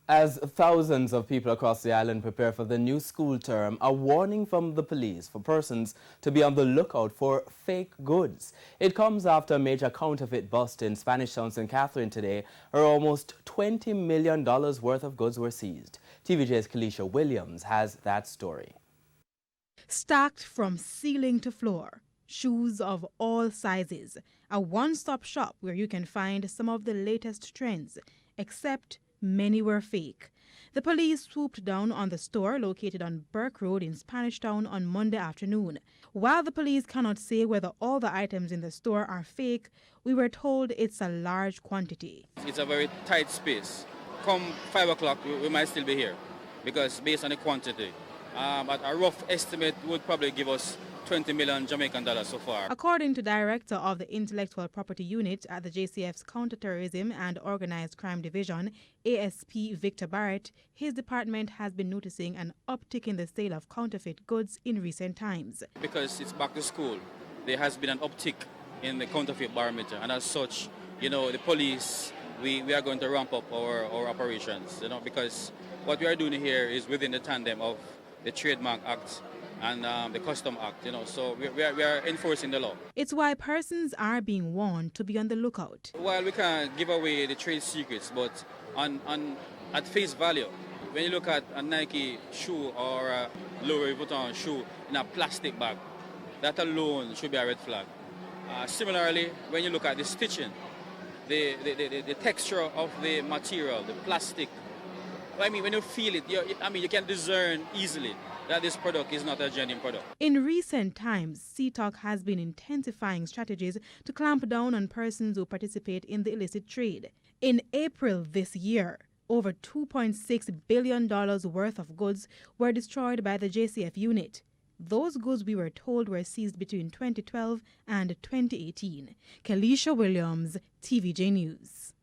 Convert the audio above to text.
As thousands of people across the island prepare for the new school term, a warning from the police for persons to be on the lookout for fake goods. It comes after a major counterfeit bust in Spanish Town, St. Catherine today, where almost $20 million worth of goods were seized. TVJ's Kalisha Williams has that story. Stacked from ceiling to floor, shoes of all sizes, a one-stop shop where you can find some of the latest trends, except many were fake. The police swooped down on the store located on Burke Road in Spanish Town on Monday afternoon. While the police cannot say whether all the items in the store are fake, we were told it's a large quantity. It's a very tight space. Come 5 o'clock, we might still be here because based on the quantity. But a rough estimate would probably give us 20 million Jamaican dollars so far. According to Director of the Intellectual Property Unit at the JCF's Counterterrorism and Organized Crime Division, ASP Victor Barrett, his department has been noticing an uptick in the sale of counterfeit goods in recent times. Because it's back to school, there has been an uptick in the counterfeit barometer, and as such, the police, we are going to ramp up our operations, because what we are doing here is within the tandem of the Trademark Act and the Custom Act, so we are enforcing the law. It's why persons are being warned to be on the lookout. Well, we can't give away the trade secrets, but at face value, when you look at a Nike shoe or a Louis Vuitton shoe in a plastic bag, that alone should be a red flag. Similarly, when you look at the stitching, the texture of the material, the plastic, when you feel it, you can discern easily that this product is not a genuine product. In recent times, CTOC has been intensifying strategies to clamp down on persons who participate in the illicit trade. In April this year, over $2.6 billion worth of goods were destroyed by the JCF unit. Those goods, we were told, were seized between 2012 and 2018. Kalisha Williams, TVJ News.